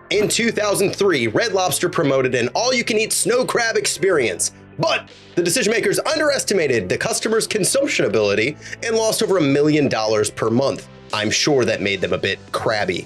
In 2003, Red Lobster promoted an all-you-can-eat snow crab experience, but the decision makers underestimated the customer's consumption ability and lost over $1 million per month. I'm sure that made them a bit crabby.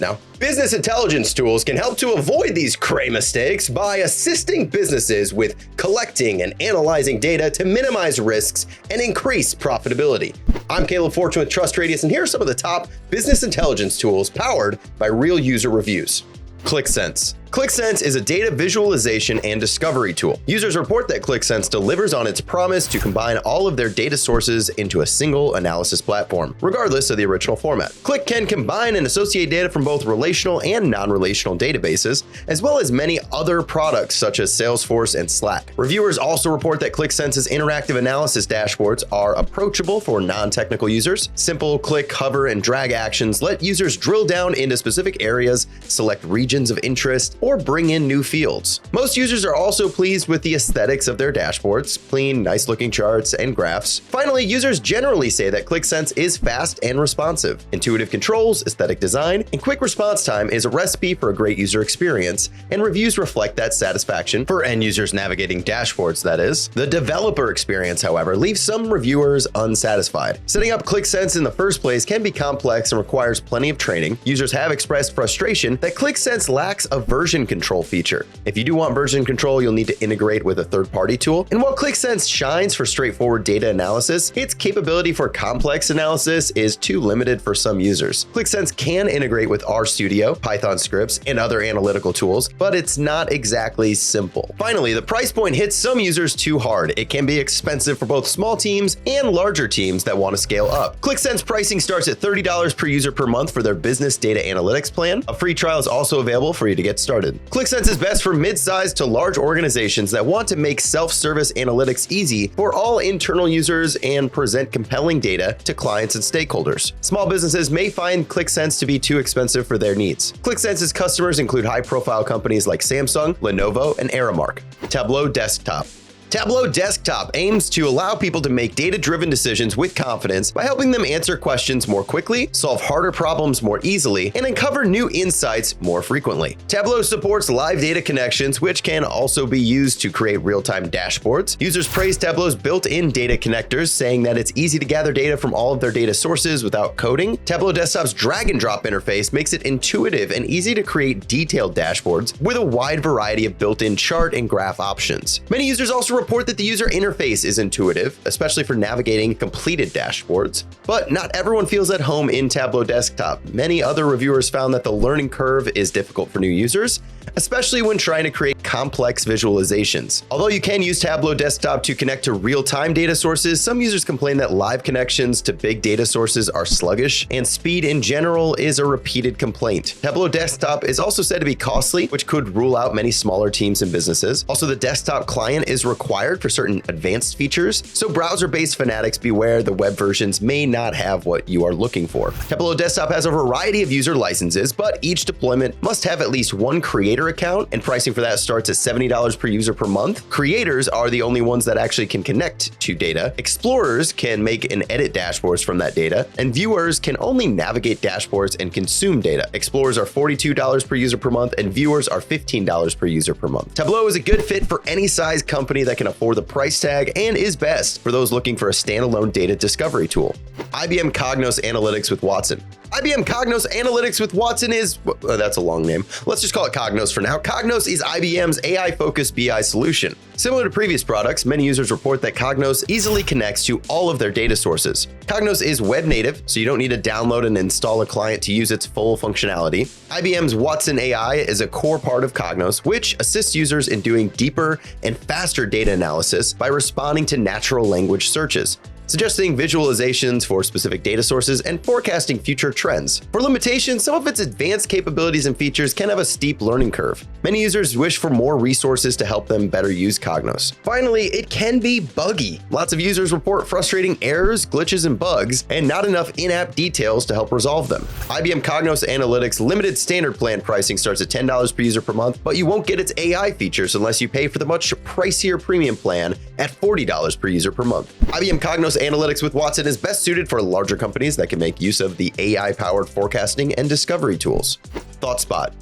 Now, business intelligence tools can help to avoid these cray mistakes by assisting businesses with collecting and analyzing data to minimize risks and increase profitability. I'm Caleb Fortune with Trust Radius, and here are some of the top business intelligence tools powered by real user reviews. Qlik Sense. Qlik Sense is a data visualization and discovery tool. Users report that Qlik Sense delivers on its promise to combine all of their data sources into a single analysis platform, regardless of the original format. Qlik can combine and associate data from both relational and non-relational databases, as well as many other products such as Salesforce and Slack. Reviewers also report that Qlik Sense's interactive analysis dashboards are approachable for non-technical users. Simple click, hover, and drag actions let users drill down into specific areas, select regions of interest, or bring in new fields. Most users are also pleased with the aesthetics of their dashboards, clean, nice-looking charts and graphs. Finally, users generally say that Qlik Sense is fast and responsive. Intuitive controls, aesthetic design, and quick response time is a recipe for a great user experience, and reviews reflect that satisfaction for end users navigating dashboards, that is. The developer experience, however, leaves some reviewers unsatisfied. Setting up Qlik Sense in the first place can be complex and requires plenty of training. Users have expressed frustration that Qlik Sense lacks a version control feature. If you do want version control, you'll need to integrate with a third-party tool. And while Qlik Sense shines for straightforward data analysis, its capability for complex analysis is too limited for some users. Qlik Sense can integrate with RStudio, Python scripts, and other analytical tools, but it's not exactly simple. Finally, the price point hits some users too hard. It can be expensive for both small teams and larger teams that want to scale up. Qlik Sense pricing starts at $30 per user per month for their business data analytics plan. A free trial is also available for you to get started. Qlik Sense is best for mid-sized to large organizations that want to make self-service analytics easy for all internal users and present compelling data to clients and stakeholders. Small businesses may find Qlik Sense to be too expensive for their needs. Qlik Sense's customers include high-profile companies like Samsung, Lenovo, and Aramark. Tableau Desktop. Tableau Desktop aims to allow people to make data-driven decisions with confidence by helping them answer questions more quickly, solve harder problems more easily, and uncover new insights more frequently. Tableau supports live data connections, which can also be used to create real-time dashboards. Users praise Tableau's built-in data connectors, saying that it's easy to gather data from all of their data sources without coding. Tableau Desktop's drag-and-drop interface makes it intuitive and easy to create detailed dashboards with a wide variety of built-in chart and graph options. Many users also report that the user interface is intuitive, especially for navigating completed dashboards. But not everyone feels at home in Tableau Desktop. Many other reviewers found that the learning curve is difficult for new users, especially when trying to create complex visualizations. Although you can use Tableau Desktop to connect to real-time data sources, some users complain that live connections to big data sources are sluggish, and speed in general is a repeated complaint. Tableau Desktop is also said to be costly, which could rule out many smaller teams and businesses. Also, the desktop client is required for certain advanced features, so browser-based fanatics beware, the web versions may not have what you are looking for. Tableau Desktop has a variety of user licenses, but each deployment must have at least one creator account, and pricing for that starts at $70 per user per month. Creators are the only ones that actually can connect to data. Explorers can make and edit dashboards from that data, and viewers can only navigate dashboards and consume data. Explorers are $42 per user per month, and viewers are $15 per user per month. Tableau is a good fit for any size company that can afford the price tag and is best for those looking for a standalone data discovery tool. IBM Cognos Analytics with Watson. IBM Cognos Analytics with Watson is, that's a long name. Let's just call it Cognos for now. Cognos is IBM's AI-focused BI solution. Similar to previous products, many users report that Cognos easily connects to all of their data sources. Cognos is web native, so you don't need to download and install a client to use its full functionality. IBM's Watson AI is a core part of Cognos, which assists users in doing deeper and faster data analysis by responding to natural language searches, suggesting visualizations for specific data sources and forecasting future trends. For limitations, some of its advanced capabilities and features can have a steep learning curve. Many users wish for more resources to help them better use Cognos. Finally, it can be buggy. Lots of users report frustrating errors, glitches, and bugs, and not enough in-app details to help resolve them. IBM Cognos Analytics limited standard plan pricing starts at $10 per user per month, but you won't get its AI features unless you pay for the much pricier premium plan at $40 per user per month. IBM Cognos Cognos Analytics with Watson is best suited for larger companies that can make use of the AI-powered forecasting and discovery tools. ThoughtSpot.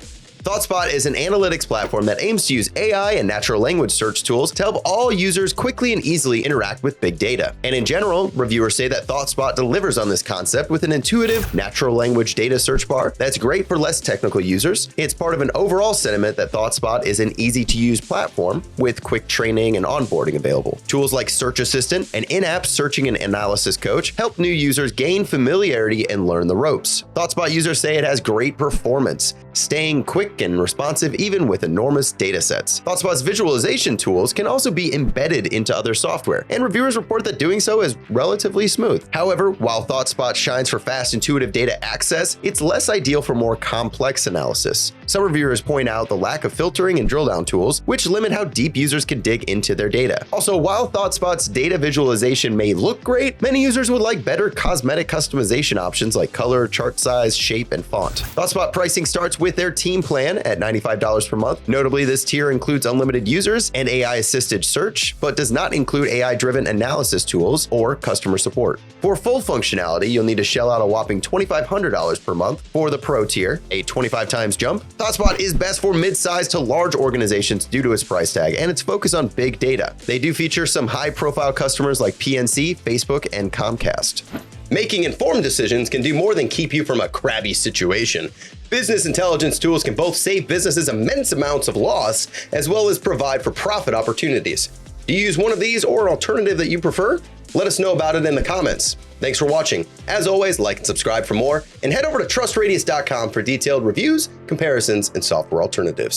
ThoughtSpot is an analytics platform that aims to use AI and natural language search tools to help all users quickly and easily interact with big data. And in general, reviewers say that ThoughtSpot delivers on this concept with an intuitive natural language data search bar that's great for less technical users. It's part of an overall sentiment that ThoughtSpot is an easy-to-use platform with quick training and onboarding available. Tools like Search Assistant and in-app searching and analysis coach help new users gain familiarity and learn the ropes. ThoughtSpot users say it has great performance, staying quick and responsive even with enormous data sets. ThoughtSpot's visualization tools can also be embedded into other software, and reviewers report that doing so is relatively smooth. However, while ThoughtSpot shines for fast, intuitive data access, it's less ideal for more complex analysis. Some reviewers point out the lack of filtering and drill-down tools, which limit how deep users can dig into their data. Also, while ThoughtSpot's data visualization may look great, many users would like better cosmetic customization options like color, chart size, shape, and font. ThoughtSpot pricing starts with their team plan at $95 per month. Notably, this tier includes unlimited users and AI-assisted search, but does not include AI-driven analysis tools or customer support. For full functionality, you'll need to shell out a whopping $2,500 per month. For the Pro tier, a 25 times jump. ThoughtSpot is best for mid-sized to large organizations due to its price tag and its focus on big data. They do feature some high-profile customers like PNC, Facebook, and Comcast. Making informed decisions can do more than keep you from a crabby situation. Business intelligence tools can both save businesses immense amounts of loss, as well as provide for profit opportunities. Do you use one of these or an alternative that you prefer? Let us know about it in the comments. Thanks for watching. As always, like and subscribe for more, and head over to trustradius.com for detailed reviews, comparisons, and software alternatives.